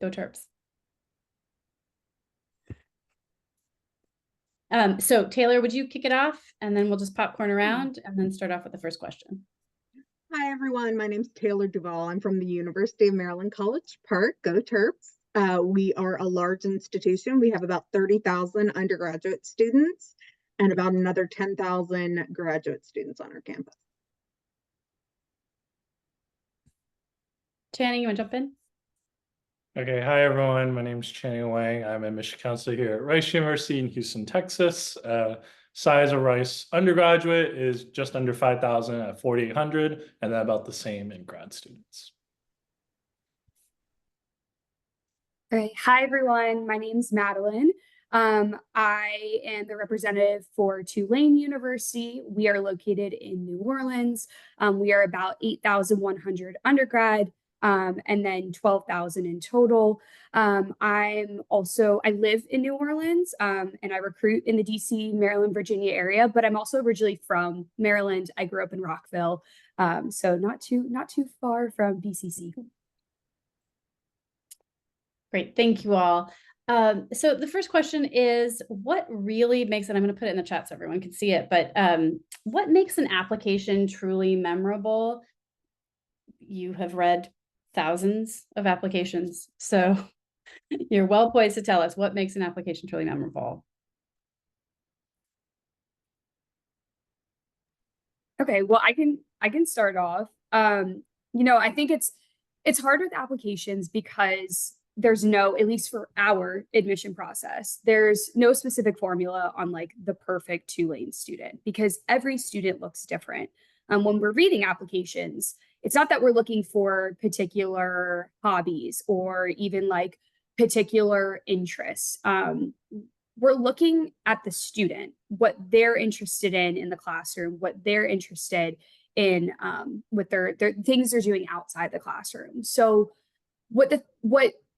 Go Terps. So Taylor, would you kick it off and then we'll just popcorn around and then start off with the first question. Hi, everyone. My name is Taylor Duvall. I'm from the University of Maryland College Park. Go Terps. We are a large institution. We have about 30,000 undergraduate students and about another 10,000 graduate students on our campus. Channing, you want to jump in? Okay, hi everyone. My name is Channing Wang. I'm a admission counselor here at Rice University in Houston, Texas. Size of Rice undergraduate is just under 5,000 at 4,800, and then about the same in grad students. All right. Hi, everyone. My name's Madeline. I am the representative for Tulane University. We are located in New Orleans. We are about 8,100 undergrad, and then 12,000 in total. I live in New Orleans, and I recruit in the DC, Maryland, Virginia area, but I'm also originally from Maryland. I grew up in Rockville, so not too far from BCC. Great, thank you all. So the first question is, what really makes, and I'm going to put it in the chat so everyone can see it, but what makes an application truly memorable? You have read thousands of applications, so you're well poised to tell us what makes an application truly memorable. Okay, well, I can start off. I think it's hard with applications because there's no, at least for our admission process, there's no specific formula on like the perfect Tulane student because every student looks different. When we're reading applications, it's not that we're looking for particular hobbies or even like particular interests. We're looking at the student, what they're interested in the classroom, what they're interested in with their things they're doing outside the classroom. So what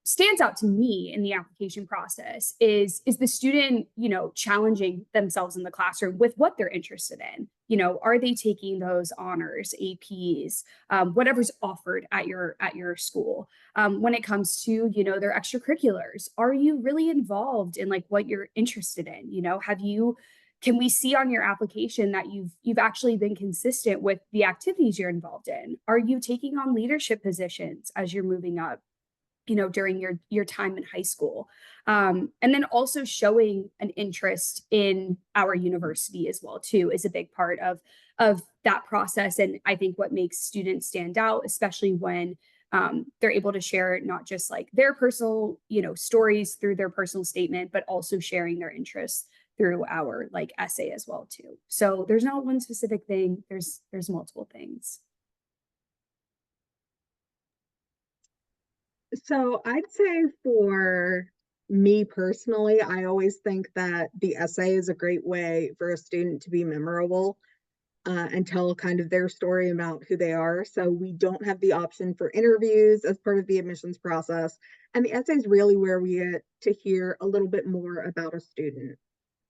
stands out to me in the application process is the student, challenging themselves in the classroom with what they're interested in. Are they taking those honors, APs, whatever's offered at your school? When it comes to, their extracurriculars, are you really involved in like what you're interested in? Can we see on your application that you've actually been consistent with the activities you're involved in? Are you taking on leadership positions as you're moving up? During your time in high school. And then also showing an interest in our university as well, too, is a big part of that process. And I think what makes students stand out, especially when they're able to share not just like their personal, stories through their personal statement, but also sharing their interests through our like essay as well, too. So there's not one specific thing, there's multiple things. So I'd say for me personally, I always think that the essay is a great way for a student to be memorable and tell kind of their story about who they are. So we don't have the option for interviews as part of the admissions process. And the essay is really where we get to hear a little bit more about a student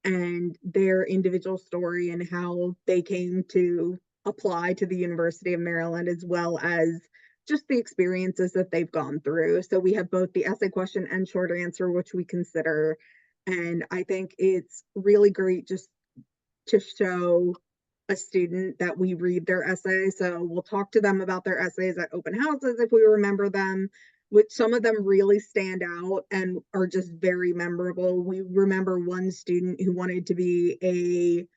and their individual story and how they came to apply to the University of Maryland, as well as just the experiences that they've gone through. So we have both the essay question and short answer, which we consider. And I think it's really great just to show a student that we read their essay. So we'll talk to them about their essays at open houses if we remember them, which some of them really stand out and are just very memorable. We remember one student who wanted to be a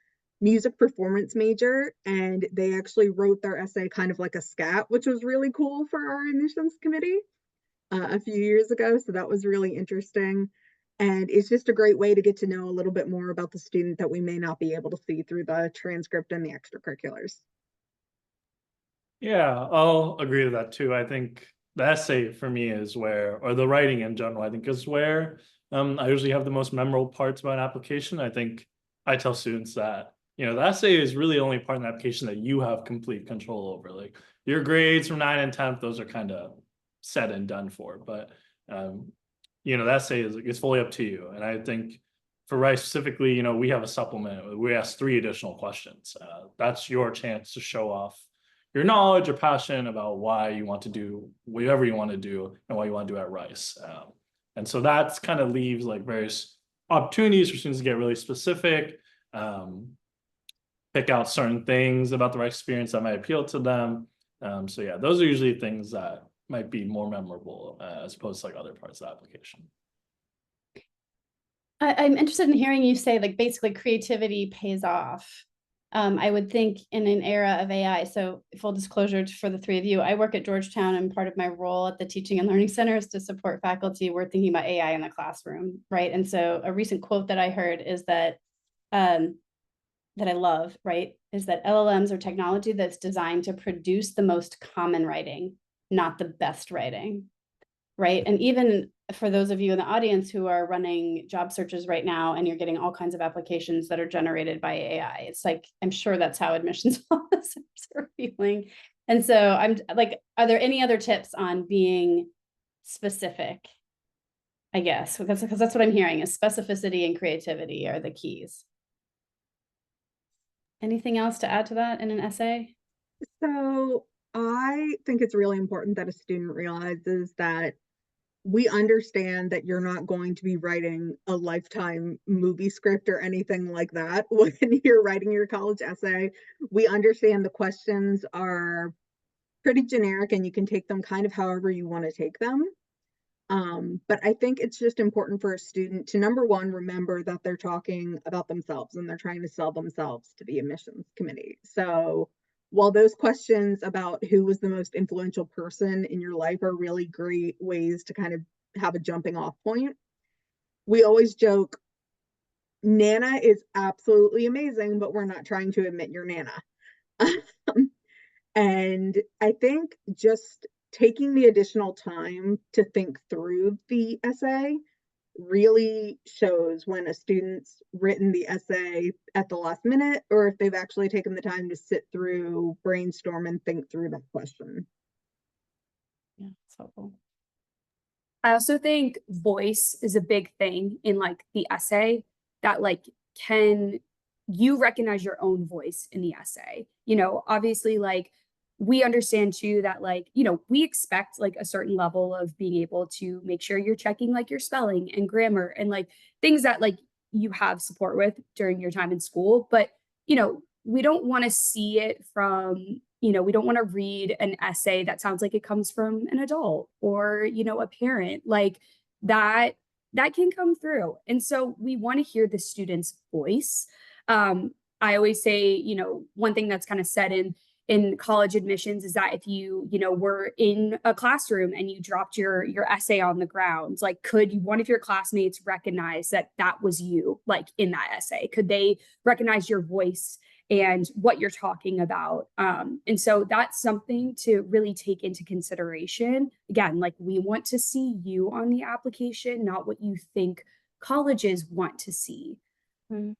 music performance major, and they actually wrote their essay kind of like a scat, which was really cool for our admissions committee a few years ago. So that was really interesting. And it's just a great way to get to know a little bit more about the student that we may not be able to see through the transcript and the extracurriculars. Yeah, I'll agree with that too. I think the essay for me is where, or the writing in general, I think is where I usually have the most memorable parts about an application. I think I tell students that, the essay is really the only part in the application that you have complete control over. Like your grades from 9 and 10th, those are kind of set and done for. But, the essay is fully up to you. And I think for Rice specifically, we have a supplement. We ask 3 additional questions. That's your chance to show off your knowledge or passion about why you want to do whatever you want to do and what you want to do at Rice. And so that's kind of leaves like various opportunities for students to get really specific, pick out certain things about the Rice experience that might appeal to them. So yeah, those are usually things that might be more memorable as opposed to like other parts of the application. I'm interested in hearing you say like basically creativity pays off. I would think in an era of AI, so full disclosure for the three of you, I work at Georgetown and part of my role at the Teaching and Learning Center is to support faculty. We're thinking about AI in the classroom, right? And so a recent quote that I heard is that, that I love, right, is that LLMs are technology that's designed to produce the most common writing, not the best writing, right? And even for those of you in the audience who are running job searches right now and you're getting all kinds of applications that are generated by AI, it's like, I'm sure that's how admissions officers are feeling. And so I'm like, are there any other tips on being specific? I guess, because that's what I'm hearing is specificity and creativity are the keys. Anything else to add to that in an essay? So I think it's really important that a student realizes that we understand that you're not going to be writing a Lifetime movie script or anything like that when you're writing your college essay. We understand the questions are pretty generic and you can take them kind of however you want to take them. But I think it's just important for a student to, number one, remember that they're talking about themselves and they're trying to sell themselves to the admissions committee. So while those questions about who was the most influential person in your life are really great ways to kind of have a jumping off point, we always joke, Nana is absolutely amazing, but we're not trying to admit your Nana. And I think just taking the additional time to think through the essay really shows when a student's written the essay at the last minute or if they've actually taken the time to sit through, brainstorm, and think through that question. Yeah, it's helpful. I also think voice is a big thing in like the essay that like can you recognize your own voice in the essay? You know, obviously like we understand too that like, you know, we expect like a certain level of being able to make sure you're checking like your spelling and grammar and like things that like you have support with during your time in school, but you know, we don't want to see it from, you know, we don't want to read an essay that sounds like it comes from an adult or, you know, a parent like that, that can come through. And so we want to hear the student's voice. I always say, you know, one thing that's kind of said in college admissions is that if you know were in a classroom and you dropped your essay on the ground, like could one of your classmates recognize that that was you like in that essay? Could they recognize your voice and what you're talking about? And so that's something to really take into consideration. Again, like we want to see you on the application, not what you think colleges want to see. Mm.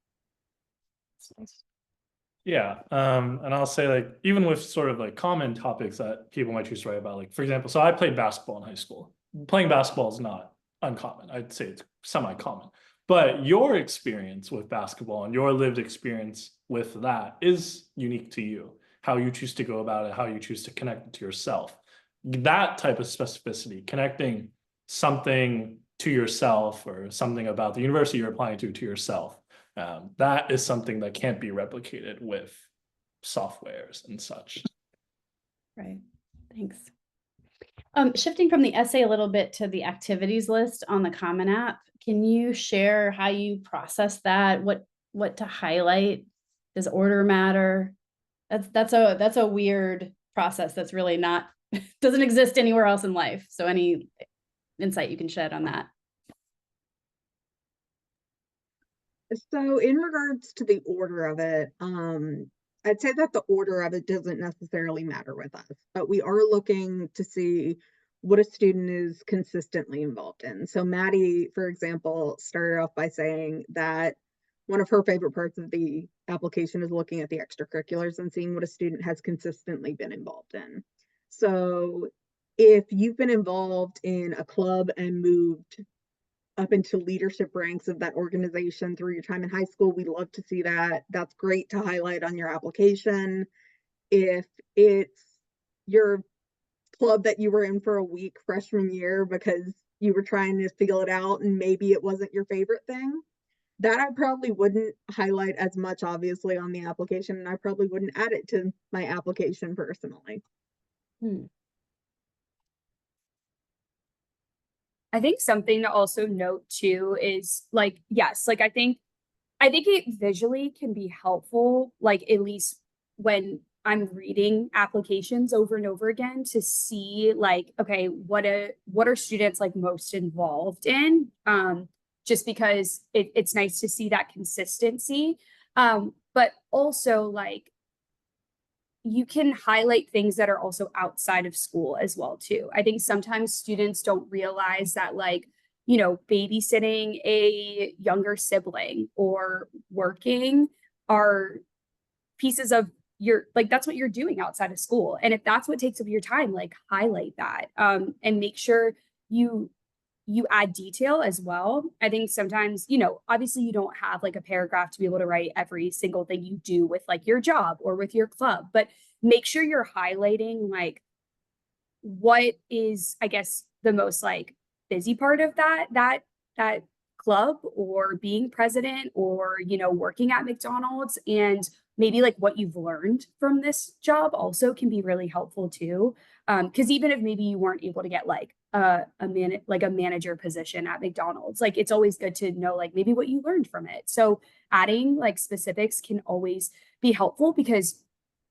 Yeah, and I'll say like even with sort of like common topics that people might choose to write about, like for example, so I played basketball in high school. Playing basketball is not uncommon. I'd say it's semi-common. But your experience with basketball and your lived experience with that is unique to you. How you choose to go about it, how you choose to connect it to yourself. That type of specificity, connecting something to yourself or something about the university you're applying to yourself. That is something that can't be replicated with softwares and such. Right. Thanks. Shifting from the essay a little bit to the activities list on the Common App, can you share how you process that? What to highlight? Does order matter? That's a weird process that's really not doesn't exist anywhere else in life. So any insight you can shed on that? So in regards to the order of it, I'd say that the order of it doesn't necessarily matter with us, but we are looking to see what a student is consistently involved in. So Maddie, for example, started off by saying that one of her favorite parts of the application is looking at the extracurriculars and seeing what a student has consistently been involved in. So if you've been involved in a club and moved up into leadership ranks of that organization through your time in high school, we love to see that. That's great to highlight on your application. If it's your club that you were in for a week freshman year because you were trying to feel it out and maybe it wasn't your favorite thing. That I probably wouldn't highlight as much, obviously, on the application, and I probably wouldn't add it to my application personally. Hmm. I think something to also note too is like, yes, like I think it visually can be helpful, like at least when I'm reading applications over and over again to see like, okay, what are students like most involved in? Just because it's nice to see that consistency. But also like you can highlight things that are also outside of school as well too. I think sometimes students don't realize that like, you know, babysitting a younger sibling or working are pieces of your like that's what you're doing outside of school. And if that's what takes up your time, like highlight that and make sure you add detail as well. I think sometimes, you know, obviously you don't have like a paragraph to be able to write every single thing you do with like your job or with your club, but make sure you're highlighting like what is, I guess, the most like busy part of that club or being president or, you know, working at McDonald's, and maybe like what you've learned from this job also can be really helpful too. Because even if maybe you weren't able to get like a manager position at McDonald's, like it's always good to know like maybe what you learned from it. So adding like specifics can always be helpful because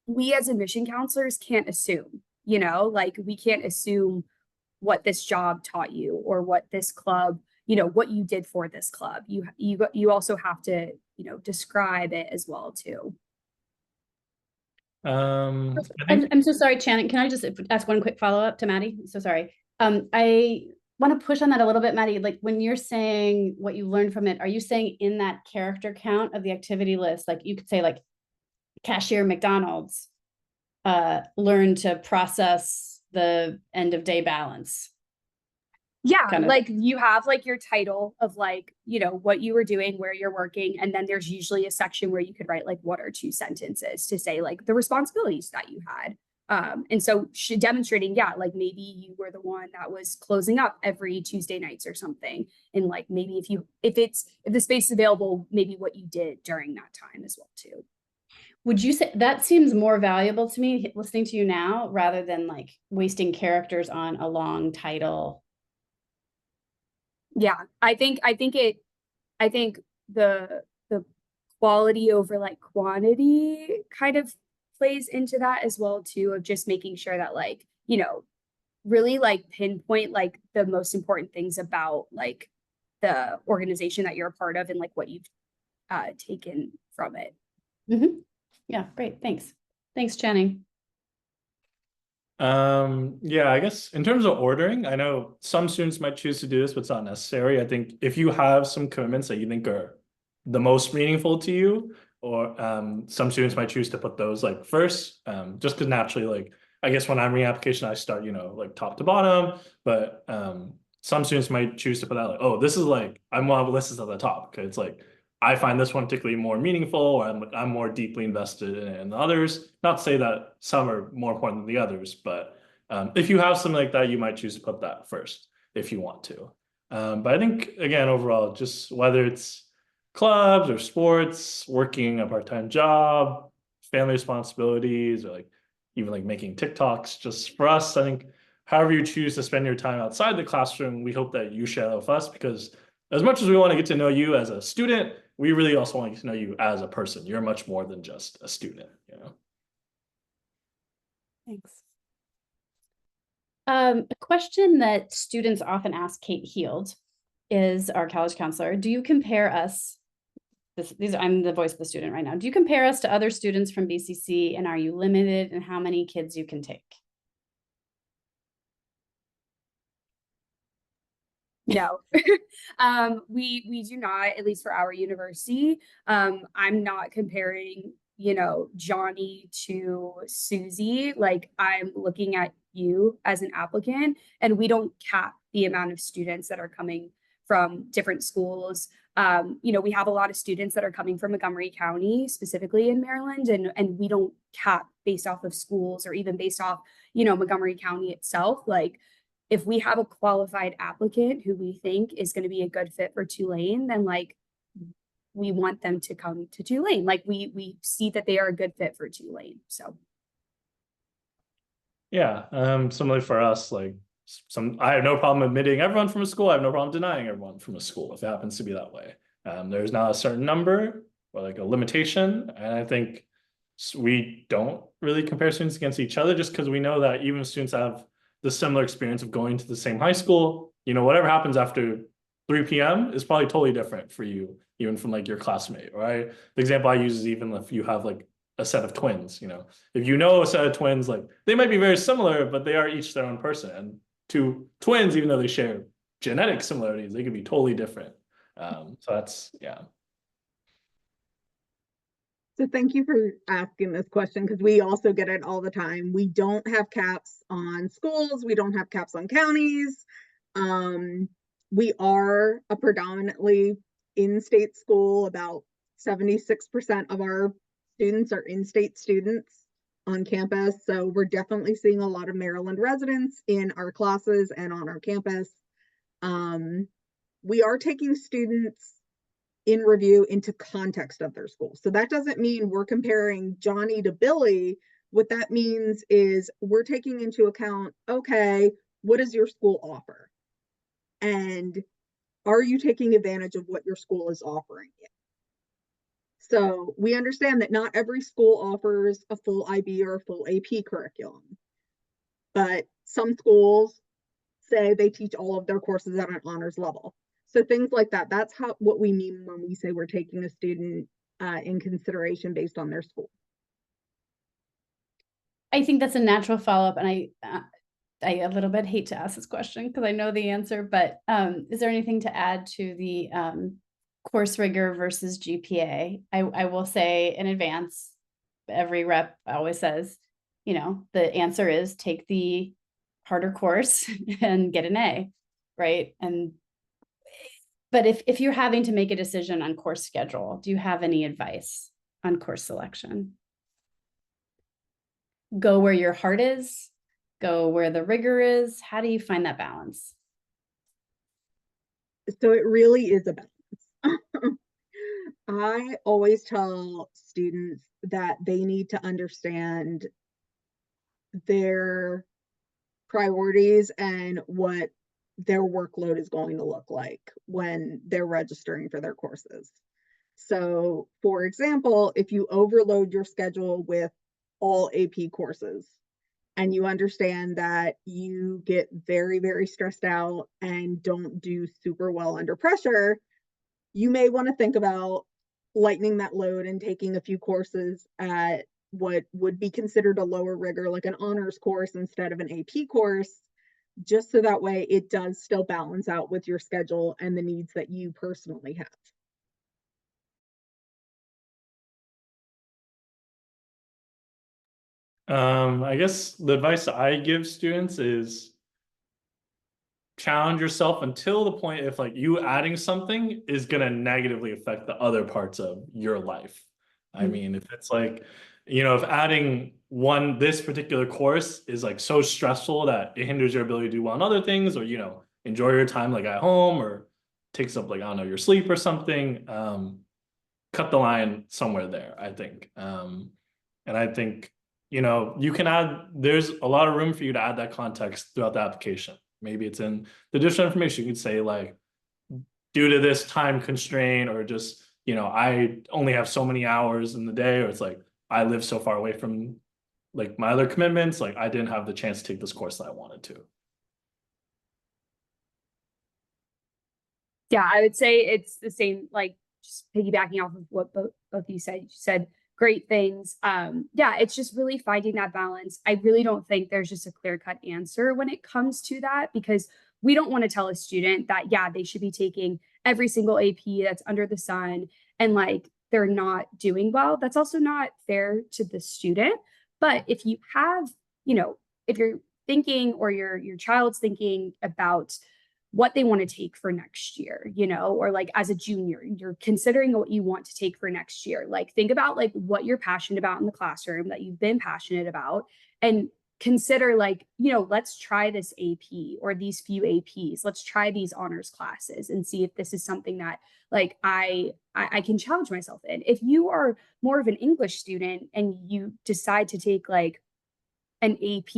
we as admission counselors can't assume, you know, like we can't assume what this job taught you or what this club, you know, what you did for this club. You also have to, you know, describe it as well too. I think I'm so sorry, Shannon. Can I just ask one quick follow-up to Maddie? So sorry. I want to push on that a little bit, Maddie. Like when you're saying what you learned from it, are you saying in that character count of the activity list, like you could say like cashier McDonald's, learn to process the end of day balance? Yeah, Kind of. like you have like your title of like, you know, what you were doing, where you're working, and then there's usually a section where you could write like 1 or 2 sentences to say like the responsibilities that you had. And so demonstrating, yeah, like maybe you were the one that was closing up every Tuesday nights or something. And like maybe if the space is available, maybe what you did during that time as well too. Would you say that seems more valuable to me listening to you now rather than like wasting characters on a long title? Yeah, I think the quality over like quantity kind of plays into that as well too, of just making sure that like, you know, really like pinpoint like the most important things about like the organization that you're a part of and like what you've taken from it. Mm-hmm. Yeah, great. Thanks. Thanks, Channing. Yeah, I guess in terms of ordering, I know some students might choose to do this, but it's not necessary. I think if you have some commitments that you think are the most meaningful to you, or some students might choose to put those like first, just because naturally, like I guess when I'm reapplication, I start, you know, like top to bottom, but some students might choose to put that like, oh, this is like I'm one of the lists at the top because it's like I find this one particularly more meaningful, or I'm more deeply invested in it than others. Not to say that some are more important than the others, but if you have something like that, you might choose to put that first if you want to. But I think again, overall, just whether it's clubs or sports, working a part-time job, family responsibilities, or like even like making TikToks, just for us, I think however you choose to spend your time outside the classroom, we hope that you share that with us because as much as we want to get to know you as a student, we really also want to get to know you as a person. You're much more than just a student, you know? Thanks. A question that students often ask Kate Heald is our college counselor. Do you compare us? I'm the voice of the student right now. Do you compare us to other students from BCC, and are you limited in how many kids you can take? No, we do not, at least for our university. I'm not comparing, you know, Johnny to Susie. Like I'm looking at you as an applicant, and we don't cap the amount of students that are coming from different schools. We have a lot of students that are coming from Montgomery County, specifically in Maryland, and we don't cap based off of schools or even based off, Montgomery County itself. Like, if we have a qualified applicant who we think is going to be a good fit for Tulane, then like we want them to come to Tulane. Like we see that they are a good fit for Tulane. So Yeah, similarly for us, like I have no problem admitting everyone from a school. I have no problem denying everyone from a school if it happens to be that way. There's not a certain number or like a limitation, and I think we don't really compare students against each other just because we know that even if students have the similar experience of going to the same high school, whatever happens after 3 p.m. is probably totally different for you, even from like your classmate, right? The example I use is even if you have like a set of twins, if a set of twins, like they might be very similar, but they are each their own person. And two twins, even though they share genetic similarities, they could be totally different. So that's, yeah. So thank you for asking this question, because we also get it all the time. We don't have caps on schools. We don't have caps on counties. We are a predominantly in-state school. About 76% of our students are in-state students on campus. So we're definitely seeing a lot of Maryland residents in our classes and on our campus. We are taking students in review into context of their school. So that doesn't mean we're comparing Johnny to Billy. What that means is we're taking into account, okay, what does your school offer? And are you taking advantage of what your school is offering you? So we understand that not every school offers a full IB or a full AP curriculum, but some schools say they teach all of their courses at an honors level. So things like that, that's what we mean when we say we're taking a student in consideration based on their school. I think that's a natural follow-up, and I a little bit hate to ask this question because I know the answer, but is there anything to add to the course rigor versus GPA? I will say in advance, every rep always says, the answer is take the harder course and get an A, right? But if you're having to make a decision on course schedule, do you have any advice on course selection? Go where your heart is, go where the rigor is. How do you find that balance? So it really is a balance. I always tell students that they need to understand their priorities and what their workload is going to look like when they're registering for their courses. So for example, if you overload your schedule with all AP courses and you understand that you get very, very stressed out and don't do super well under pressure, you may want to think about lightening that load and taking a few courses at what would be considered a lower rigor, like an honors course instead of an AP course, just so that way it does still balance out with your schedule and the needs that you personally have. I guess the advice I give students is challenge yourself until the point if like you adding something is going to negatively affect the other parts of your life. I mean, if it's like, if adding this particular course is like so stressful that it hinders your ability to do well on other things, or, enjoy your time like at home, or takes up like, I don't know, your sleep or something, cut the line somewhere there, I think. And I think, you can there's a lot of room for you to add that context throughout the application. Maybe it's in the additional information. You could say like, due to this time constraint, or just, I only have so many hours in the day, or it's like, I live so far away from like my other commitments, like I didn't have the chance to take this course that I wanted to. yeah, I would say it's the same, like just piggybacking off of what both you said. You said great things. Yeah, it's just really finding that balance. I really don't think there's just a clear-cut answer when it comes to that, because we don't want to tell a student that, yeah, they should be taking every single AP that's under the sun and like they're not doing well. That's also not fair to the student. But if you have, if you're thinking, or your child's thinking about what they want to take for next year, you know, or like as a junior, you're considering what you want to take for next year. Like think about like what you're passionate about in the classroom that you've been passionate about, and consider like, you know, let's try this AP or these few APs. Let's try these honors classes and see if this is something that like I can challenge myself in. If you are more of an English student and you decide to take like an AP,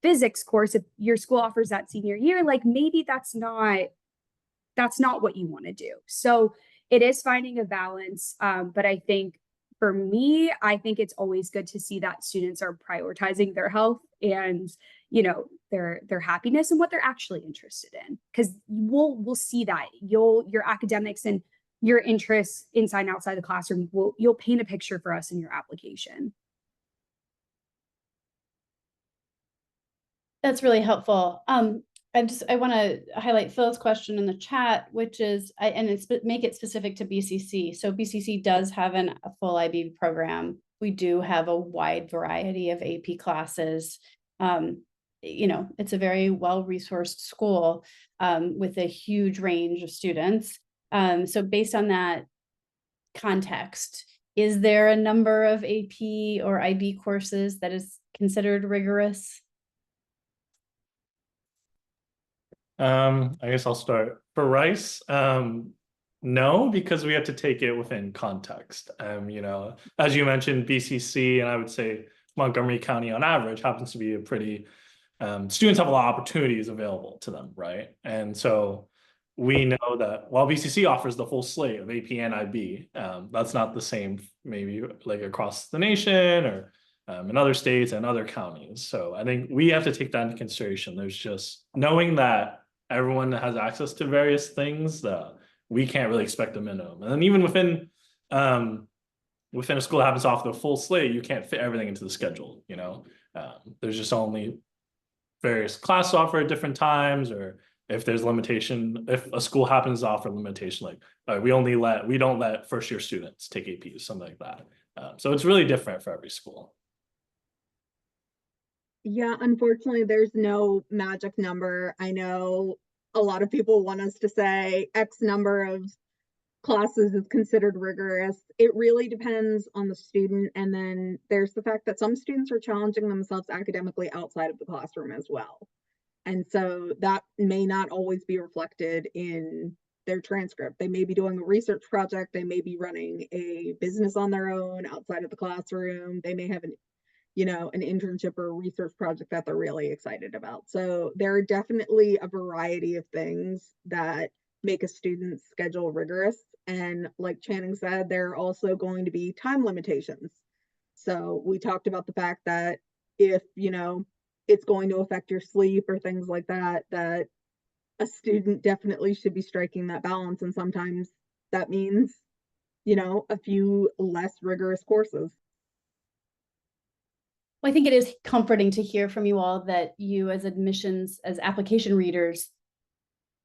physics course, if your school offers that senior year, like maybe that's not what you want to do. So it is finding a balance. But I think for me, I think it's always good to see that students are prioritizing their health and, you know, their happiness and what they're actually interested in. Because we'll see that your academics and your interests inside and outside the classroom you'll paint a picture for us in your application. That's really helpful. I want to highlight Phil's question in the chat, which is, make it specific to BCC. So BCC does have a full IB program. We do have a wide variety of AP classes. It's a very well-resourced school with a huge range of students. So based on that context, is there a number of AP or IB courses that is considered rigorous? I guess I'll start. For Rice, no, because we have to take it within context. As you mentioned, BCC, and I would say Montgomery County on average happens to be a pretty, students have a lot of opportunities available to them, right? And so we know that while BCC offers the full slate of AP and IB, that's not the same maybe like across the nation or in other states and other counties. So I think we have to take that into consideration. There's just knowing that everyone has access to various things that we can't really expect a minimum. And then even within a school that happens off the full slate, you can't fit everything into the schedule, there's just only various classes offered at different times, or if there's limitation, if a school happens to offer limitation, like we don't let first year students take APs, something like that. So it's really different for every school. Yeah, unfortunately, there's no magic number. I know a lot of people want us to say X number of classes is considered rigorous. It really depends on the student. And then there's the fact that some students are challenging themselves academically outside of the classroom as well. And so that may not always be reflected in their transcript. They may be doing a research project. They may be running a business on their own outside of the classroom. They may have an internship or a research project that they're really excited about. So there are definitely a variety of things that make a student's schedule rigorous. And like Channing said, there are also going to be time limitations. So we talked about the fact that if, it's going to affect your sleep or things like that, that a student definitely should be striking that balance. And sometimes that means, a few less rigorous courses. Well, I think it is comforting to hear from you all that you as application readers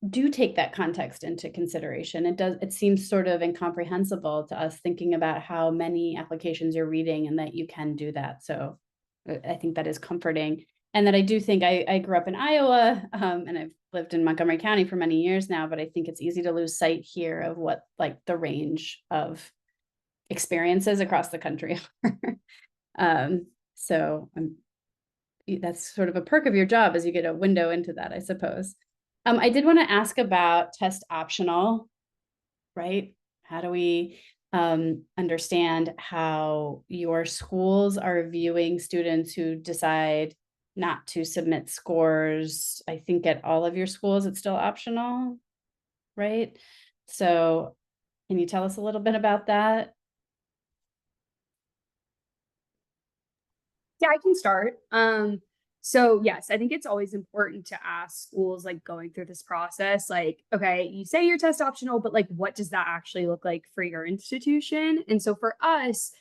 do take that context into consideration. It seems sort of incomprehensible to us thinking about how many applications you're reading and that you can do that. So I think that is comforting. And that I do think I grew up in Iowa and I've lived in Montgomery County for many years now, but I think it's easy to lose sight here of what like the range of experiences across the country are. So that's sort of a perk of your job as you get a window into that, I suppose. I did want to ask about test optional, right? How do we understand how your schools are viewing students who decide not to submit scores? I think at all of your schools, it's still optional, right? So can you tell us a little bit about that? Yeah, I can start. So yes, I think it's always important to ask schools like going through this process, like, okay, you say you're test optional, but like, what does that actually look like for your institution? And so for us,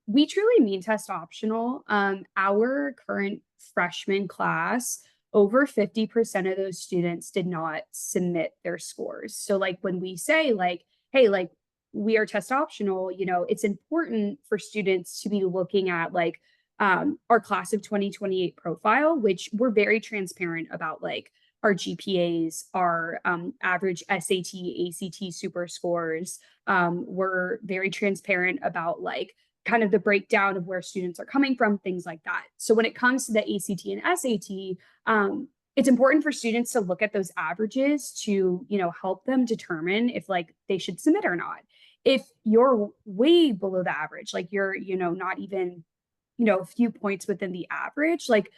we truly mean test optional. Our current freshman class, over 50% of those students did not submit their scores. So like when we say like, hey, like we are test optional, it's important for students to be looking at like our class of 2028 profile, which we're very transparent about like our GPAs, our average SAT, ACT super scores. We're very transparent about like kind of the breakdown of where students are coming from, things like that. So when it comes to the ACT and SAT, it's important for students to look at those averages to, you know, help them determine if like they should submit or not. If you're way below the average, like you're, you know, not even, you know, a few points within the average, like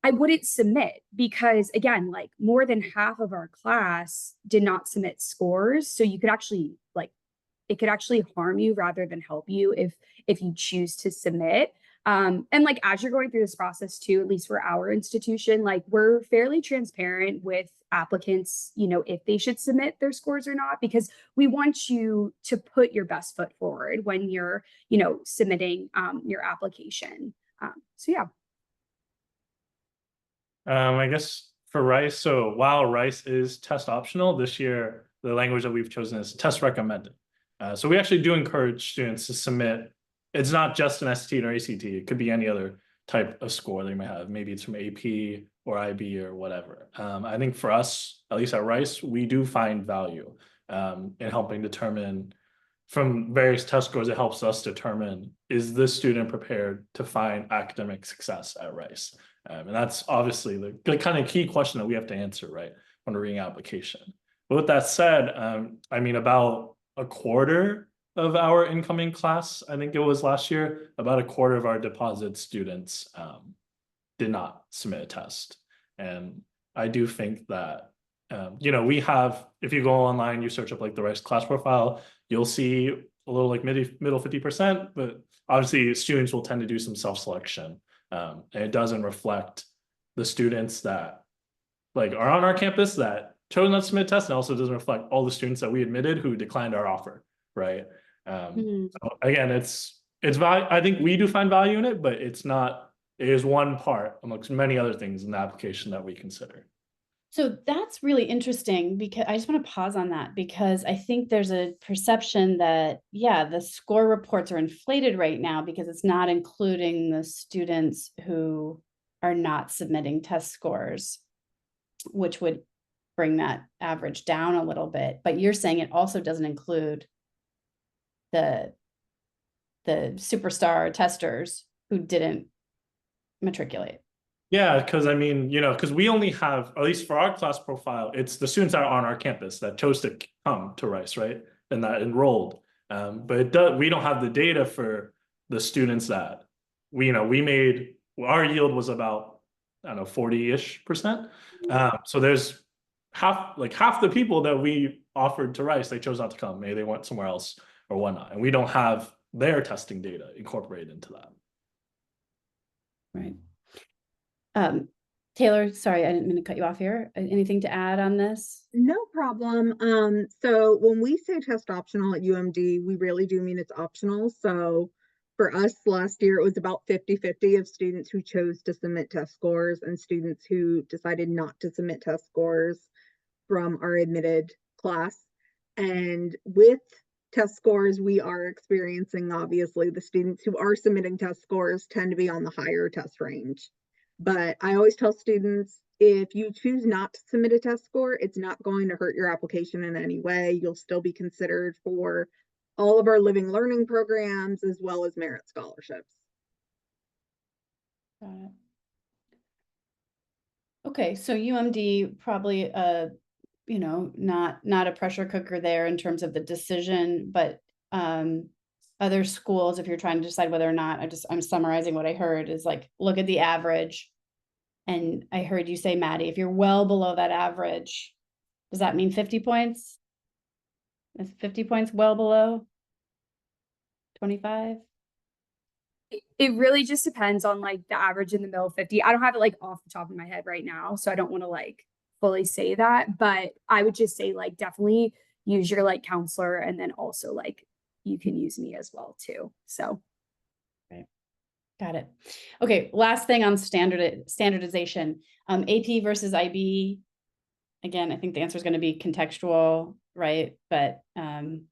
I wouldn't submit, because again, like more than half of our class did not submit scores. So you could actually like, it could actually harm you rather than help you if you choose to submit. And like as you're going through this process too, at least for our institution, like we're fairly transparent with applicants, you know, if they should submit their scores or not, because we want you to put your best foot forward when you're, you know, submitting your application. So yeah. I guess for Rice, so while Rice is test optional, this year, the language that we've chosen is test recommended. So we actually do encourage students to submit. It's not just an SAT or ACT, it could be any other type of score they may have. Maybe it's from AP or IB or whatever. I think for us, at least at Rice, we do find value in helping determine from various test scores. It helps us determine, is this student prepared to find academic success at Rice? And that's obviously the kind of key question that we have to answer, right, when we're reading application. But with that said, I mean, about a quarter of our incoming class, I think it was last year, about a quarter of our deposit students did not submit a test. And I do think that, you know, we have, if you go online, you search up like the Rice class profile, you'll see a little like middle 50%, but obviously students will tend to do some self-selection. And it doesn't reflect the students that like are on our campus that chose not to submit tests, and also doesn't reflect all the students that we admitted who declined our offer, right? So again, it's value. I think we do find value in it, but it's not, it is one part amongst many other things in the application that we consider. So that's really interesting, because I just want to pause on that, because I think there's a perception that, yeah, the score reports are inflated right now because it's not including the students who are not submitting test scores, which would bring that average down a little bit. But you're saying it also doesn't include the superstar testers who didn't matriculate. Yeah, because I mean, you know, because we only have, at least for our class profile, it's the students that are on our campus that chose to come to Rice, right? And that enrolled. But it does, we don't have the data for the students that we, you know, we made, our yield was about, I don't know, 40-ish%. So there's half the people that we offered to Rice, they chose not to come. Maybe they went somewhere else or whatnot. And we don't have their testing data incorporated into that. Right. Taylor, sorry, I didn't mean to cut you off here. Anything to add on this? No problem. So when we say test optional at UMD, we really do mean it's optional. So for us last year, it was about 50-50 of students who chose to submit test scores and students who decided not to submit test scores from our admitted class. And with test scores, we are experiencing, obviously, the students who are submitting test scores tend to be on the higher test range. But I always tell students, if you choose not to submit a test score, it's not going to hurt your application in any way. You'll still be considered for all of our living learning programs as well as merit scholarships. Got it. Okay, so UMD probably you know, not a pressure cooker there in terms of the decision, but other schools, if you're trying to decide whether or not, I'm summarizing what I heard, is like, look at the average. And I heard you say, Maddie, if you're well below that average, does that mean 50 points? Is 50 points well below 25? It really just depends on like the average in the middle 50. I don't have it like off the top of my head right now, so I don't want to like fully say that, but I would just say like definitely use your like counselor, and then also like you can use me as well too. So Got it. Okay, last thing on standardization. AP versus IB. Again, I think the answer is going to be contextual, right? But do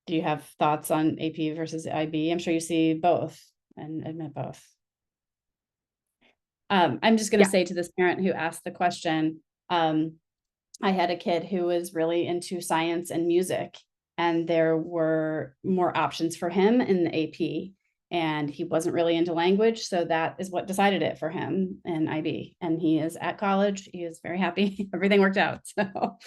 you have thoughts on AP versus IB? I'm sure you see both and admit both. I'm just going to Yeah. say to this parent who asked the question, I had a kid who was really into science and music, and there were more options for him in the AP, and he wasn't really into language. So that is what decided it for him in IB. And he is at college. He is very happy. Everything worked out. So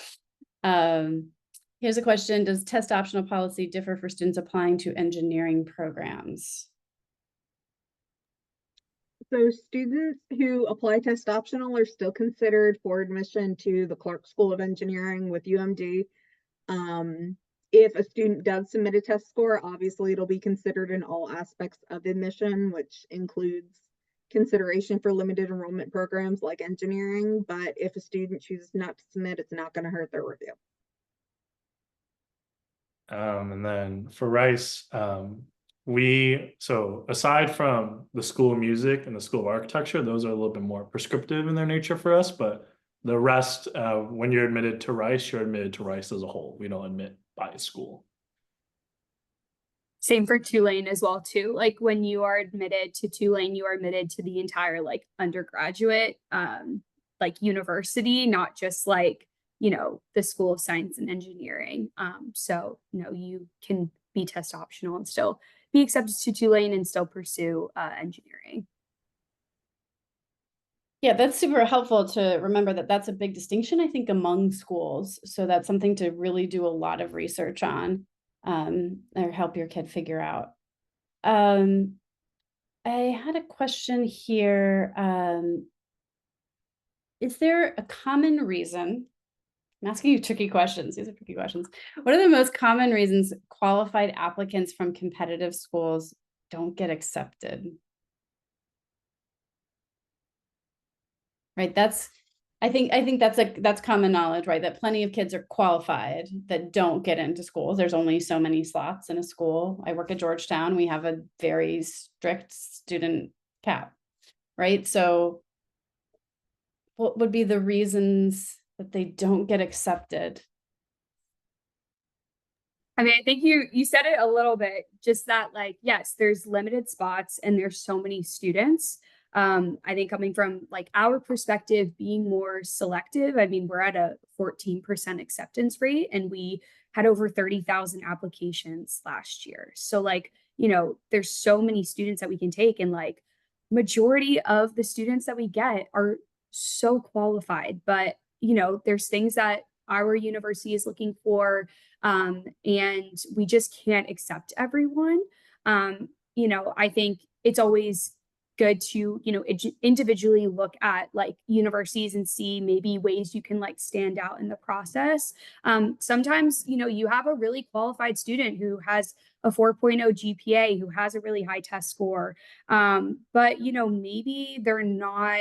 here's a question. Does test optional policy differ for students applying to engineering programs? So students who apply test optional are still considered for admission to the Clark School of Engineering with UMD. If a student does submit a test score, obviously it'll be considered in all aspects of admission, which includes consideration for limited enrollment programs like engineering. But if a student chooses not to submit, it's not going to hurt their review. And then for Rice, so aside from the School of Music and the School of Architecture, those are a little bit more prescriptive in their nature for us, but the rest, when you're admitted to Rice, you're admitted to Rice as a whole. We don't admit by school. Same for Tulane as well too. Like when you are admitted to Tulane, you are admitted to the entire like undergraduate like university, not just like, you know, the School of Science and Engineering. So, you know, you can be test optional and still be accepted to Tulane and still pursue engineering. Yeah, that's super helpful to remember that that's a big distinction, I think, among schools. So that's something to really do a lot of research on, or help your kid figure out. I had a question here. Is there a common reason? I'm asking you tricky questions. These are tricky questions. What are the most common reasons qualified applicants from competitive schools don't get accepted? Right, I think that's common knowledge, right? That plenty of kids are qualified that don't get into schools. There's only so many slots in a school. I work at Georgetown. We have a very strict student cap, right? So what would be the reasons that they don't get accepted? I mean, I think you said it a little bit, just that like, yes, there's limited spots and there's so many students. I think coming from like our perspective, being more selective, I mean, we're at a 14% acceptance rate and we had over 30,000 applications last year. So like, you know, there's so many students that we can take, and like majority of the students that we get are so qualified, but you know, there's things that our university is looking for, and we just can't accept everyone. You know, I think it's always good to, you know, individually look at like universities and see maybe ways you can like stand out in the process. Sometimes, you know, you have a really qualified student who has a 4.0 GPA, who has a really high test score, but, you know, maybe they're not,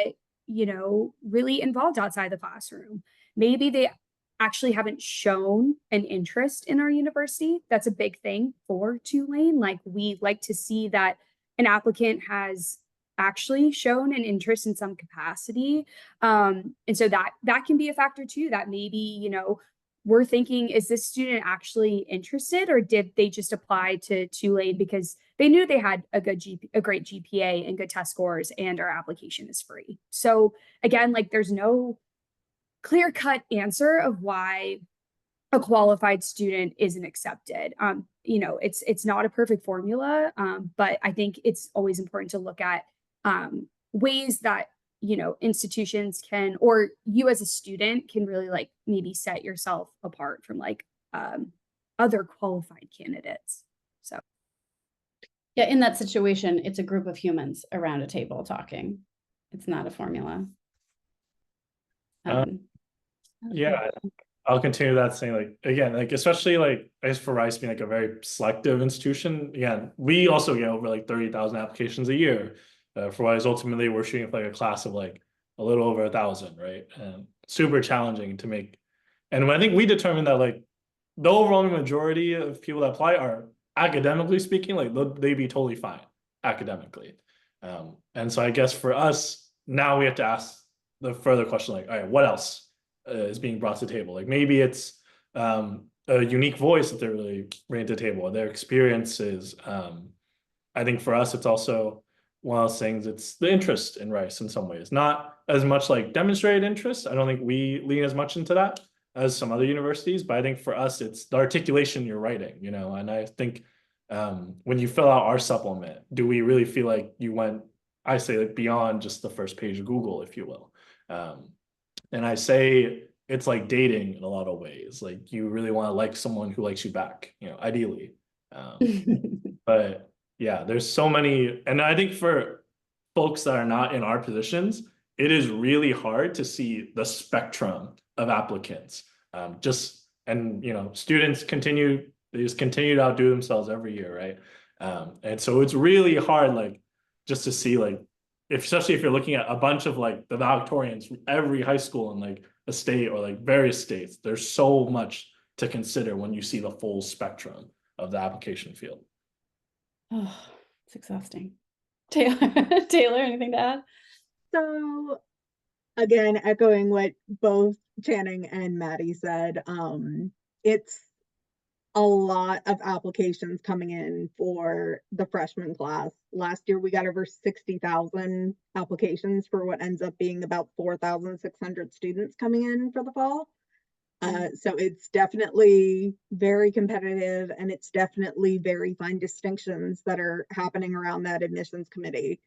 you know, really involved outside the classroom. Maybe they actually haven't shown an interest in our university. That's a big thing for Tulane. Like we like to see that an applicant has actually shown an interest in some capacity. And so that can be a factor too, that maybe, you know, we're thinking, is this student actually interested, or did they just apply to Tulane because they knew they had a great GPA and good test scores and our application is free? So again, like there's no clear-cut answer of why a qualified student isn't accepted. You know, it's not a perfect formula, but I think it's always important to look at ways that, you know, institutions can, or you as a student can really like maybe set yourself apart from like other qualified candidates. So Yeah, in that situation, it's a group of humans around a table talking. It's not a formula. Yeah, I'll continue that saying like, again, like especially like I guess for Rice being like a very selective institution, again, we also get over like 30,000 applications a year. For Rice, ultimately we're shooting for like a class of like a little over 1,000, right? And super challenging to make. And I think we determined that like the overwhelming majority of people that apply are academically speaking, like they'd be totally fine academically. And so I guess for us, now we have to ask the further question, like, all right, what else is being brought to the table? Like maybe it's a unique voice that they're really bringing to the table, their experiences. I think for us, it's also one of those things, it's the interest in Rice in some ways, not as much like demonstrated interest. I don't think we lean as much into that as some other universities, but I think for us, it's the articulation you're writing, you know, and I think when you fill out our supplement, do we really feel like you went, I say like beyond just the first page of Google, if you will. And I say it's like dating in a lot of ways. Like you really want to like someone who likes you back, you know, ideally. But yeah, there's so many, and I think for folks that are not in our positions, it is really hard to see the spectrum of applicants. And you know, students they just continue to outdo themselves every year, right? And so it's really hard, like, just to see like, especially if you're looking at a bunch of like the valedictorians from every high school in like a state or like various states, there's so much to consider when you see the full spectrum of the application field. Oh, it's exhausting. Taylor, Taylor, anything to add? So again, echoing what both Channing and Maddie said, it's a lot of applications coming in for the freshman class. Last year, we got over 60,000 applications for what ends up being about 4,600 students coming in for the fall. So it's definitely very competitive, and it's definitely very fine distinctions that are happening around that admissions committee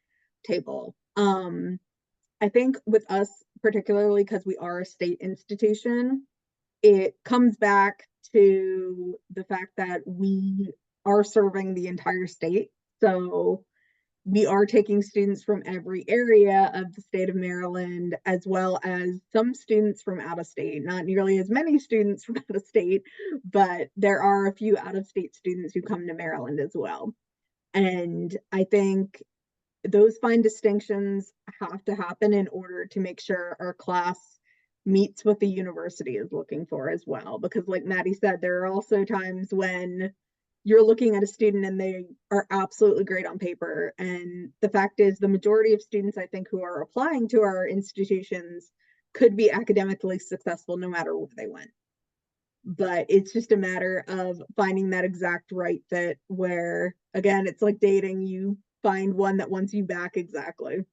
table. I think with us, particularly because we are a state institution, it comes back to the fact that we are serving the entire state. So we are taking students from every area of the state of Maryland, as well as some students from out of state. Not nearly as many students from out of state, but there are a few out of state students who come to Maryland as well. And I think those fine distinctions have to happen in order to make sure our class meets what the university is looking for as well. Because like Maddie said, there are also times when you're looking at a student and they are absolutely great on paper. And the fact is, the majority of students, I think, who are applying to our institutions could be academically successful no matter where they went. But it's just a matter of finding that exact right fit where, again, it's like dating, you find one that wants you back exactly.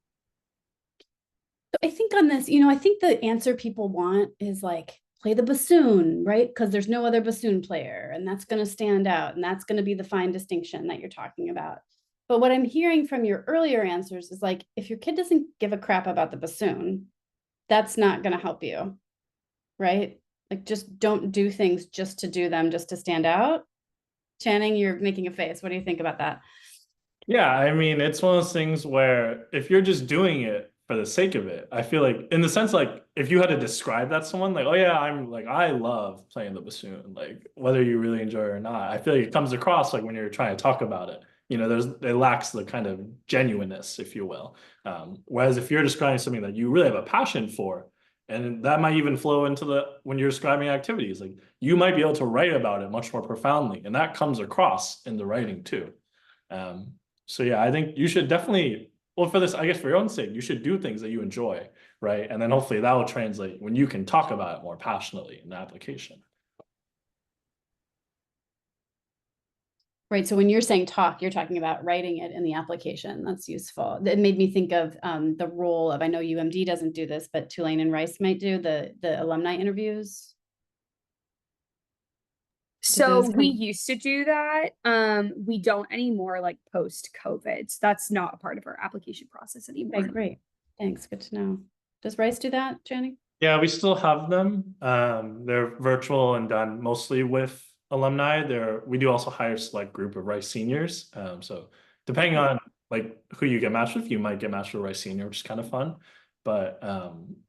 I think on this, I think the answer people want is like, play the bassoon, right? Because there's no other bassoon player, and that's going to stand out, and that's going to be the fine distinction that you're talking about. But what I'm hearing from your earlier answers is like, if your kid doesn't give a crap about the bassoon, that's not going to help you, right? Like, just don't do things just to do them, just to stand out. Channing, you're making a face. What do you think about that? Yeah, I mean, it's one of those things where if you're just doing it for the sake of it, I feel like, in the sense, like, if you had to describe that to someone, like, oh yeah, I love playing the bassoon, like, whether you really enjoy it or not, I feel like it comes across like when you're trying to talk about it, it lacks the kind of genuineness, if you will. Whereas if you're describing something that you really have a passion for, and that might even flow into when you're describing activities, like, you might be able to write about it much more profoundly, and that comes across in the writing too. So yeah, I think you should definitely, well, for this, I guess for your own sake, you should do things that you enjoy, right? And then hopefully that will translate when you can talk about it more passionately in the application. Right. So when you're saying talk, you're talking about writing it in the application. That's useful. It made me think of the role of, I know UMD doesn't do this, but Tulane and Rice might do the alumni interviews. So those we come- used to do that. We don't anymore, like post COVID. So that's not a part of our application process anymore. Okay, great. Thanks. Good to know. Does Rice do that, Channing? Yeah, we still have them. They're virtual and done mostly with alumni. We do also hire a select group of Rice seniors. So depending on like who you get matched with, you might get matched with Rice senior, which is kind of fun. But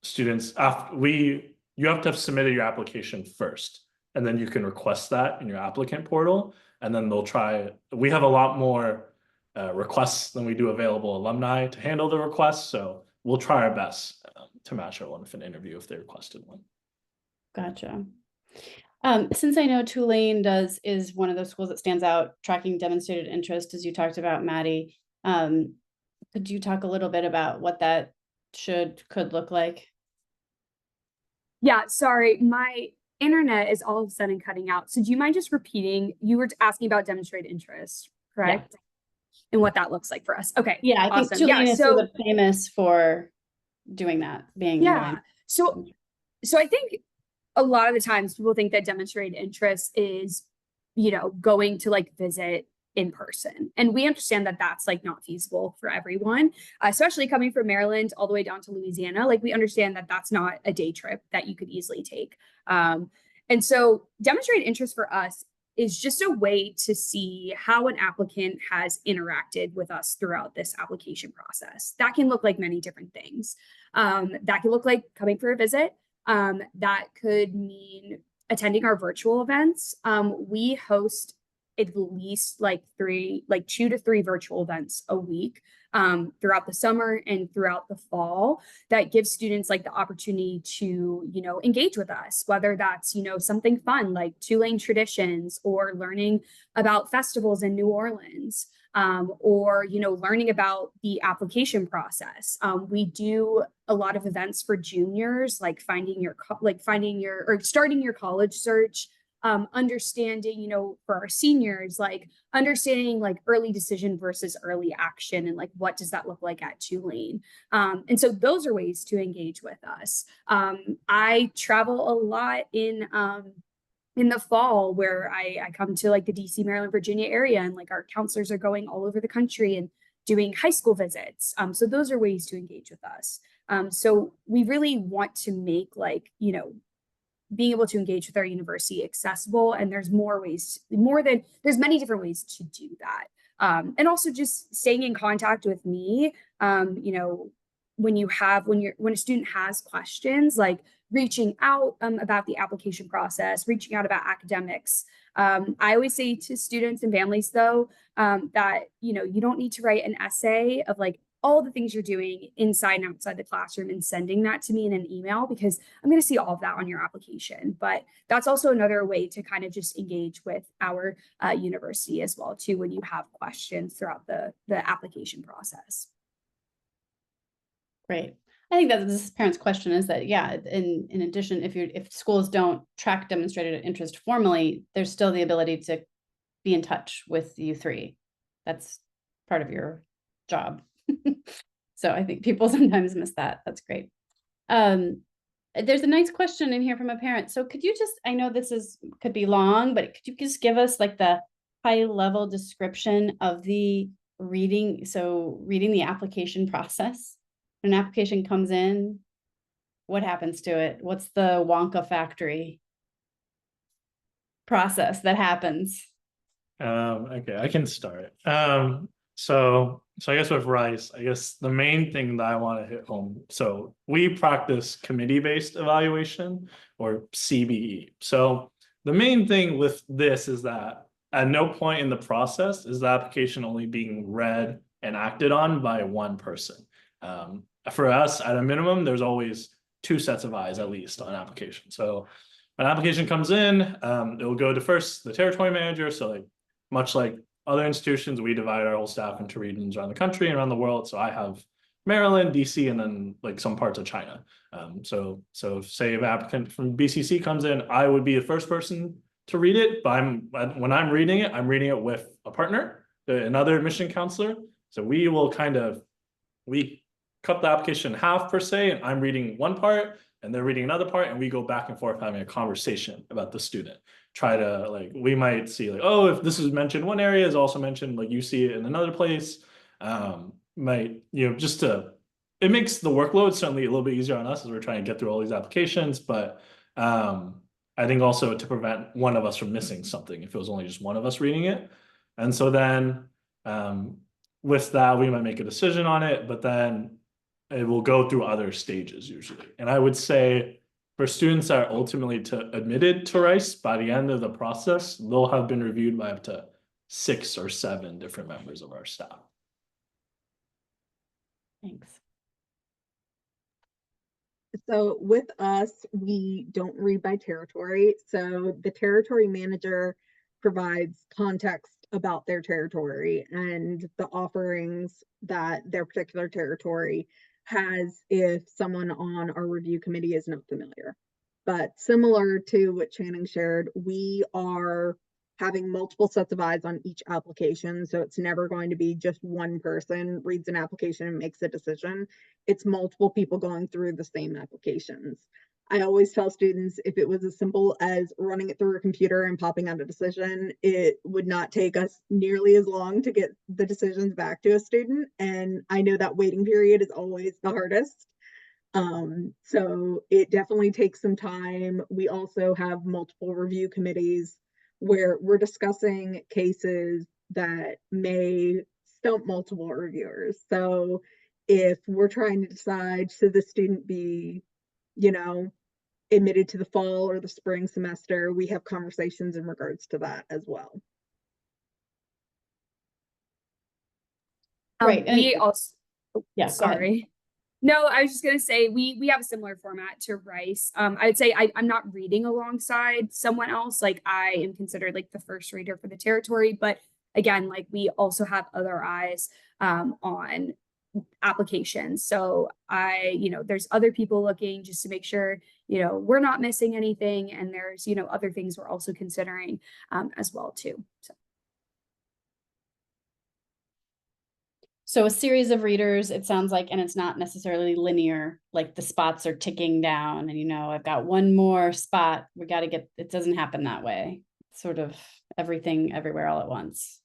students, you have to have submitted your application first, and then you can request that in your applicant portal, and then we have a lot more requests than we do available alumni to handle the requests. So we'll try our best to match everyone with an interview if they requested one. Gotcha. Since I know Tulane is one of those schools that stands out, tracking demonstrated interest, as you talked about, Maddie. Could you talk a little bit about what that could look like? Yeah, sorry, my internet is all of a sudden cutting out. So do you mind just repeating? You were asking about demonstrated interest, correct? and what that looks like for us. Okay. Yeah, I think awesome. Tulane Yeah. is So sort of famous for doing that, being yeah. really. So I think a lot of the times people think that demonstrated interest is, you know, going to like visit in person. And we understand that that's like not feasible for everyone, especially coming from Maryland all the way down to Louisiana. Like we understand that that's not a day trip that you could easily take. And so demonstrated interest for us is just a way to see how an applicant has interacted with us throughout this application process. That can look like many different things. That can look like coming for a visit. That could mean attending our virtual events. We host at least like 2 to 3 virtual events a week throughout the summer and throughout the fall that gives students like the opportunity to, you know, engage with us, whether that's, you know, something fun like Tulane traditions or learning about festivals in New Orleans. Or, you know, learning about the application process. We do a lot of events for juniors, like starting your college search, understanding, you know, for our seniors, like understanding like early decision versus early action and like what does that look like at Tulane. And so those are ways to engage with us. I travel a lot in the fall where I come to like the DC, Maryland, Virginia area, and like our counselors are going all over the country and doing high school visits. So those are ways to engage with us. So we really want to make like, you know, being able to engage with our university accessible. And there's there's many different ways to do that. And also just staying in contact with me, you know, when a student has questions, like reaching out about the application process, reaching out about academics. I always say to students and families though, that, you know, you don't need to write an essay of like all the things you're doing inside and outside the classroom and sending that to me in an email, because I'm going to see all of that on your application. But that's also another way to kind of just engage with our university as well too, when you have questions throughout the application process. Great. I think that this parent's question is that, yeah, in addition, if schools don't track demonstrated interest formally, there's still the ability to be in touch with U3. That's part of your job. So I think people sometimes miss that. That's great. There's a nice question in here from a parent. So could you just, I know could be long, but could you just give us like the high level description of the reading the application process? When an application comes in, what happens to it? What's the Wonka factory process that happens? Okay, I can start. So I guess with Rice, I guess the main thing that I want to hit home. So we practice committee-based evaluation, or CBE. So the main thing with this is that at no point in the process is the application only being read and acted on by one person. For us, at a minimum, there's always 2 sets of eyes at least on application. So when an application comes in, it will go to first the territory manager. So like much like other institutions, we divide our whole staff into regions around the country and around the world. So I have Maryland, DC, and then like some parts of China. So say if an applicant from BCC comes in, I would be the first person to read it. But when I'm reading it with a partner, another admission counselor. So we cut the application in half per se, and I'm reading one part and they're reading another part, and we go back and forth having a conversation about the student. Try to like, we might see like, oh, if this is mentioned one area is also mentioned, like you see it in another place. It makes the workload certainly a little bit easier on us as we're trying to get through all these applications, but I think also to prevent one of us from missing something if it was only just one of us reading it. And so then with that, we might make a decision on it, but then it will go through other stages usually. And I would say for students that are ultimately admitted to Rice, by the end of the process, they'll have been reviewed by up to 6 or 7 different members of our staff. Thanks. So with us, we don't read by territory. So the territory manager provides context about their territory and the offerings that their particular territory has if someone on our review committee is not familiar. But similar to what Channing shared, we are having multiple sets of eyes on each application. So it's never going to be just one person reads an application and makes a decision. It's multiple people going through the same applications. I always tell students, if it was as simple as running it through a computer and popping out a decision, it would not take us nearly as long to get the decisions back to a student. And I know that waiting period is always the hardest. So it definitely takes some time. We also have multiple review committees where we're discussing cases that may stump multiple reviewers. So if we're trying to decide, should the student be, you know, admitted to the fall or the spring semester, we have conversations in regards to that as well. Right, and We also, Yeah, go ahead. sorry. No, I was just gonna say we have a similar format to Rice. I'd say I'm not reading alongside someone else. Like I am considered like the first reader for the territory, but again, like we also have other eyes on applications. So there's other people looking just to make sure, we're not missing anything. And there's, other things we're also considering as well too. So a series of readers, it sounds like, and it's not necessarily linear, like the spots are ticking down and, I've got one more spot. We got to get, it doesn't happen that way. It's sort of everything everywhere all at once.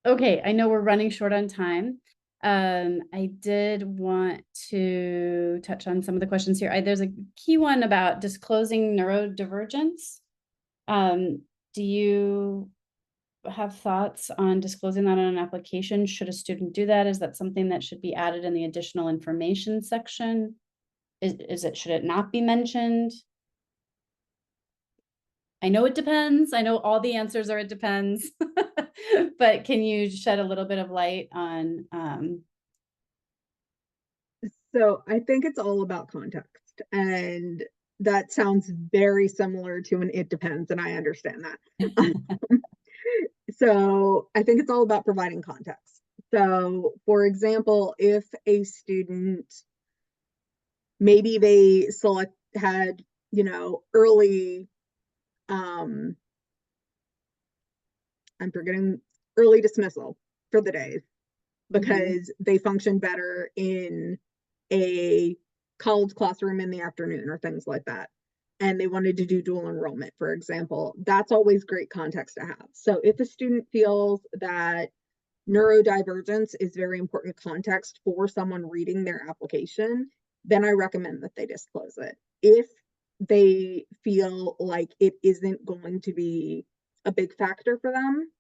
Okay, I know we're running short on time. I did want to touch on some of the questions here. There's a key one about disclosing neurodivergence. Do you have thoughts on disclosing that on an application? Should a student do that? Is that something that should be added in the additional information section? Should it not be mentioned? I know it depends. I know all the answers are it depends, but can you shed a little bit of light on? So I think it's all about context, and that sounds very similar to an it depends, and I understand that. So I think it's all about providing context. So for example, if a student, maybe they had, early, I'm forgetting, early dismissal for the days because they function better in a college classroom in the afternoon or things like that. And they wanted to do dual enrollment, for example, that's always great context to have. So if a student feels that neurodivergence is very important context for someone reading their application, then I recommend that they disclose it. If they feel like it isn't going to be a big factor for them,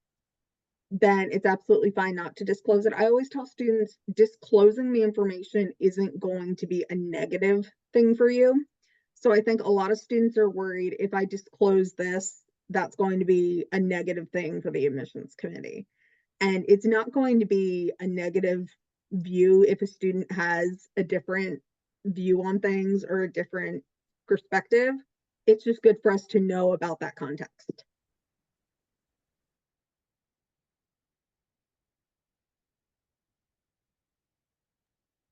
then it's absolutely fine not to disclose it. I always tell students disclosing the information isn't going to be a negative thing for you. So I think a lot of students are worried, if I disclose this, that's going to be a negative thing for the admissions committee. And it's not going to be a negative view if a student has a different view on things or a different perspective. It's just good for us to know about that context.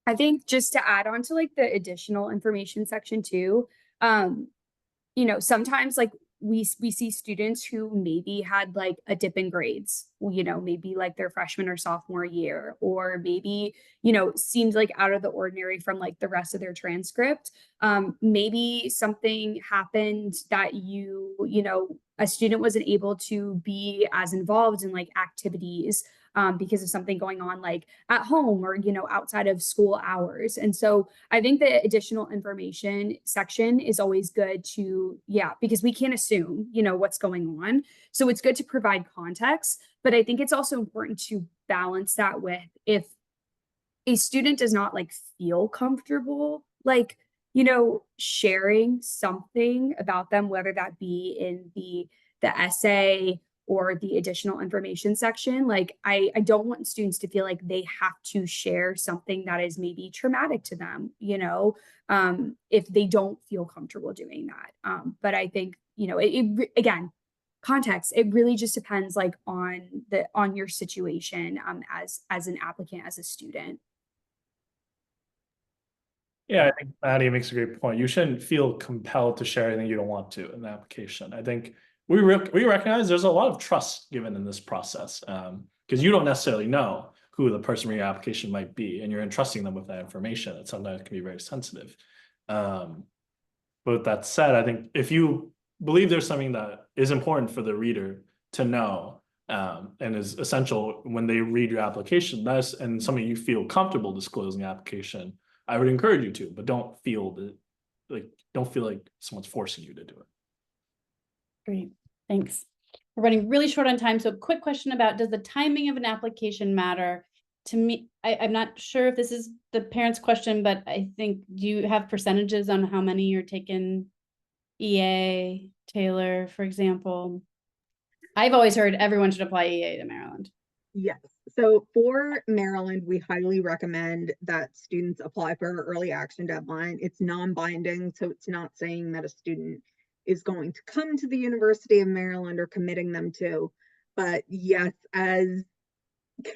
I think just to add on to like the additional information section too, sometimes like we see students who maybe had like a dip in grades, maybe like their freshman or sophomore year, or maybe, seemed like out of the ordinary from like the rest of their transcript. Maybe something happened that a student wasn't able to be as involved in like activities because of something going on like at home or, outside of school hours. And so I think the additional information section is always good to, because we can't assume, what's going on. So it's good to provide context, but I think it's also important to balance that with, if a student does not like feel comfortable, like, sharing something about them, whether that be in the essay or the additional information section. Like I don't want students to feel like they have to share something that is maybe traumatic to them, if they don't feel comfortable doing that. But I think, again, context, it really just depends like on your situation as an applicant, as a student. Yeah, I think Maddie makes a great point. You shouldn't feel compelled to share anything you don't want to in the application. I think we recognize there's a lot of trust given in this process, because you don't necessarily know who the person in your application might be, and you're entrusting them with that information. That sometimes can be very sensitive. But with that said, I think if you believe there's something that is important for the reader to know, and is essential when they read your application, and something you feel comfortable disclosing the application, I would encourage you to, but don't feel like someone's forcing you to do it. Great, thanks. We're running really short on time, so quick question about, does the timing of an application matter? To me, I'm not sure if this is the parent's question, but I think, do you have percentages on how many you're taking EA, Taylor, for example? I've always heard everyone should apply EA to Maryland. Yes. So for Maryland, we highly recommend that students apply for our early action deadline. It's non-binding, so it's not saying that a student is going to come to the University of Maryland or committing them to. But yes, as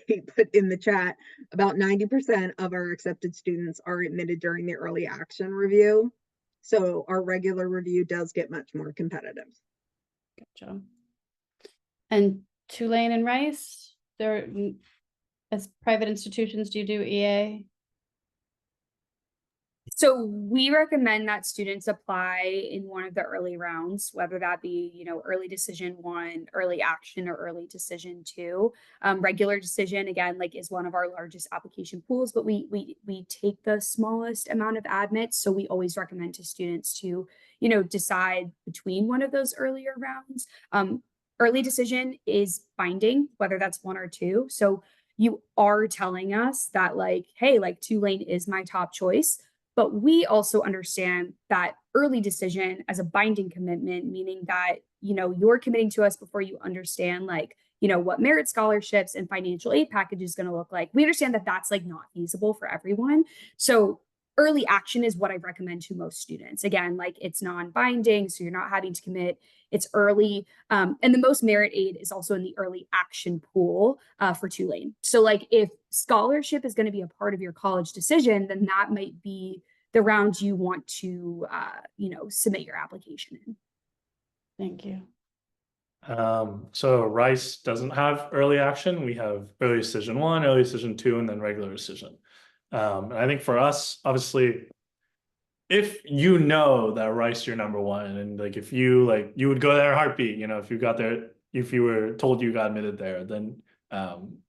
Kate put in the chat, about 90% of our accepted students are admitted during the early action review. So our regular review does get much more competitive. Gotcha. And Tulane and Rice, they're, as private institutions, do you do EA? So we recommend that students apply in one of the early rounds, whether that be, you know, early decision 1, early action, or early decision 2. Regular decision, again, like, is one of our largest application pools, but we take the smallest amount of admits. So we always recommend to students to, you know, decide between one of those earlier rounds. Early decision is binding, whether that's 1 or 2. So you are telling us that, like, hey, like, Tulane is my top choice. But we also understand that early decision as a binding commitment, meaning that, you know, you're committing to us before you understand, like, you know, what merit scholarships and financial aid package is going to look like. We understand that that's, like, not feasible for everyone. So early action is what I recommend to most students. Again, like, it's non-binding, so you're not having to commit. It's early. And the most merit aid is also in the early action pool for Tulane. So, like, if scholarship is going to be a part of your college decision, then that might be the round you want to, you know, submit your application in. Thank you. So Rice doesn't have early action. We have early decision 1, early decision 2, and then regular decision. And I think for us, obviously, if you know that Rice you're number 1, and like, if you you would go there in a heartbeat, you know, if you got there, if you were told you got admitted there, then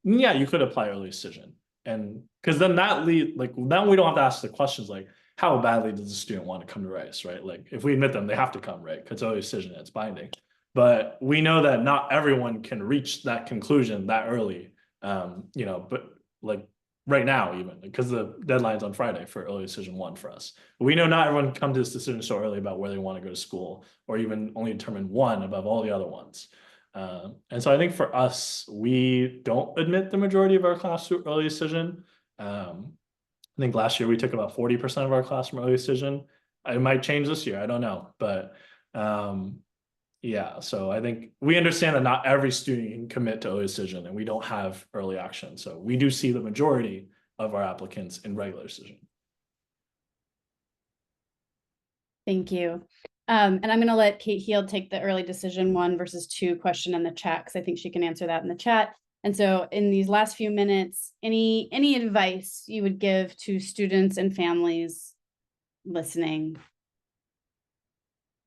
yeah, you could apply early decision. And because then that then we don't have to ask the questions like, how badly does the student want to come to Rice, right? Like, if we admit them, they have to come, right? Because early decision, it's binding. But we know that not everyone can reach that conclusion that early, you know, but like right now, even because the deadline's on Friday for early decision 1 for us. We know not everyone can come to this decision so early about where they want to go to school, or even only determine 1 above all the other ones. And so I think for us, we don't admit the majority of our class to early decision. I think last year we took about 40% of our class from early decision. It might change this year, I don't know, but yeah, so I think we understand that not every student can commit to early decision, and we don't have early action. So we do see the majority of our applicants in regular decision. Thank you. And I'm going to let Kate Heald take the early decision 1 versus 2 question in the chat, because I think she can answer that in the chat. And so in these last few minutes, any advice you would give to students and families listening?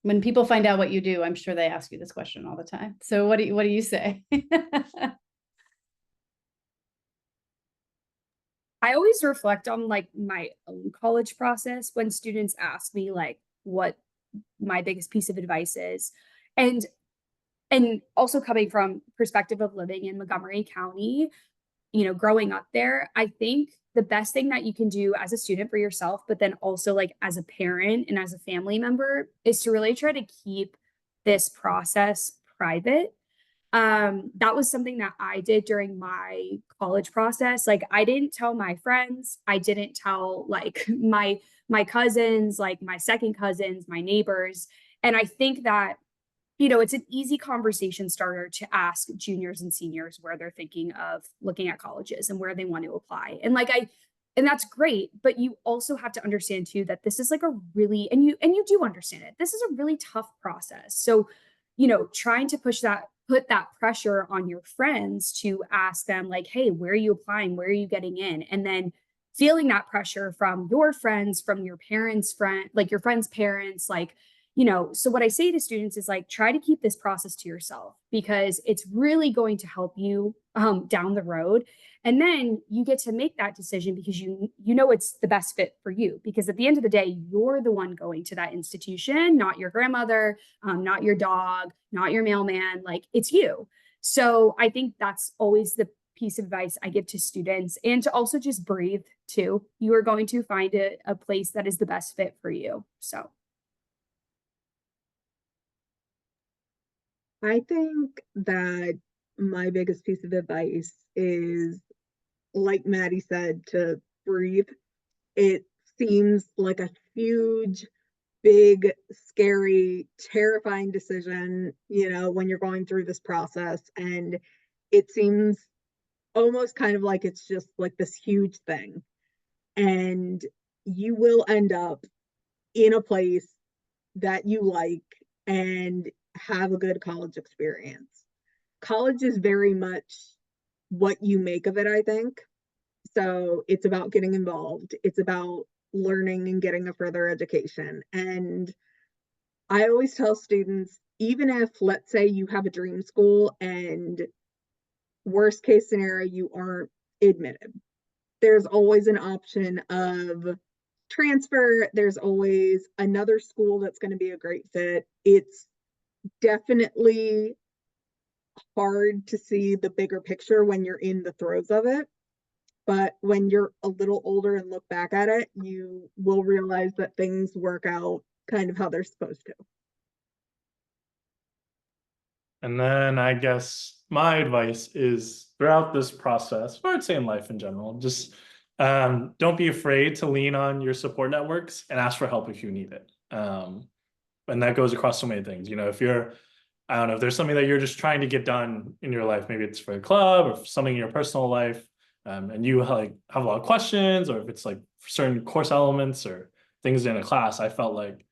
When people find out what you do, I'm sure they ask you this question all the time. So what do you say? I always reflect on, like, my own college process when students ask me, like, what my biggest piece of advice is. And also coming from perspective of living in Montgomery County, you know, growing up there, I think the best thing that you can do as a student for yourself, but then also, like, as a parent and as a family member, is to really try to keep this process private. That was something that I did during my college process. Like, I didn't tell my friends, I didn't tell, like, my cousins, like my second cousins, my neighbors. And I think that, you know, it's an easy conversation starter to ask juniors and seniors where they're thinking of looking at colleges and where they want to apply. And, like, and that's great, but you also have to understand too that this is like a really, and you do understand it. This is a really tough process. So, trying to put that pressure on your friends to ask them like, hey, where are you applying? Where are you getting in? And then feeling that pressure from your friends, from your parents' like your friends' parents, like, so what I say to students is like, try to keep this process to yourself because it's really going to help you down the road. And then you get to make that decision because you know it's the best fit for you. Because at the end of the day, you're the one going to that institution, not your grandmother, not your dog, not your mailman. Like it's you. So I think that's always the piece of advice I give to students, and to also just breathe too. You are going to find a place that is the best fit for you. So. I think that my biggest piece of advice is, like Maddie said, to breathe. It seems like a huge, big, scary, terrifying decision, when you're going through this process. And it seems almost kind of like it's just like this huge thing. And you will end up in a place that you like and have a good college experience. College is very much what you make of it, I think. So it's about getting involved. It's about learning and getting a further education. And I always tell students, even if, let's say, you have a dream school and worst case scenario, you aren't admitted, there's always an option of transfer. There's always another school that's going to be a great fit. It's definitely hard to see the bigger picture when you're in the throes of it. But when you're a little older and look back at it, you will realize that things work out kind of how they're supposed to. And then I guess my advice is throughout this process, or I'd say in life in general, just don't be afraid to lean on your support networks and ask for help if you need it. And that goes across so many things. If you're, I don't know, if there's something that you're just trying to get done in your life, maybe it's for a club or something in your personal life, and you have a lot of questions, or if it's like certain course elements or things in a class, I felt like,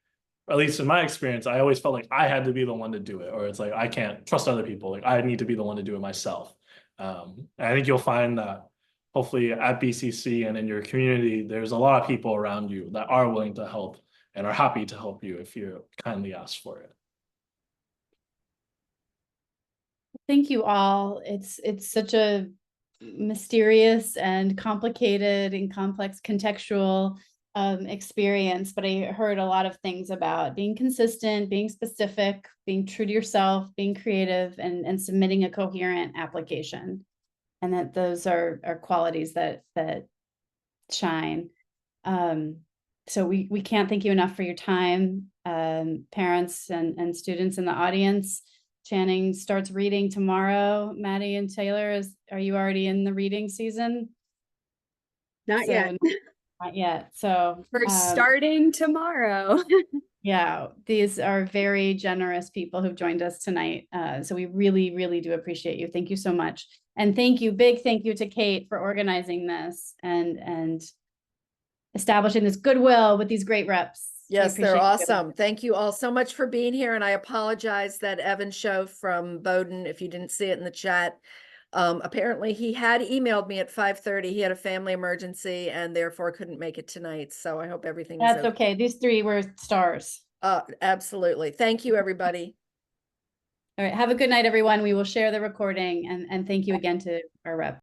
or at least in my experience, I always felt like I had to be the one to do it, or it's like I can't trust other people. Like I need to be the one to do it myself. And I think you'll find that hopefully at BCC and in your community, there's a lot of people around you that are willing to help and are happy to help you if you kindly ask for it. Thank you all. It's such a mysterious and complicated and complex contextual experience, but I heard a lot of things about being consistent, being specific, being true to yourself, being creative, and submitting a coherent application. And that those are qualities that shine. So we can't thank you enough for your time, parents and students in the audience. Channing starts reading tomorrow. Maddie and Taylor, are you already in the reading season? Not yet. Not yet. So We're starting tomorrow. Yeah, these are very generous people who've joined us tonight. So we really, really do appreciate you. Thank you so much. And big thank you to Kate for organizing this and establishing this goodwill with these great reps. Yes, they're awesome. Thank you all so much for being here. And I apologize that Evan Show from Bowdoin, if you didn't see it in the chat, apparently he had emailed me at 5:30. He had a family emergency and therefore couldn't make it tonight. So I hope everything is That's okay. These three were stars. Absolutely. Thank you, everybody. All right. Have a good night, everyone. We will share the recording and thank you again to our rep.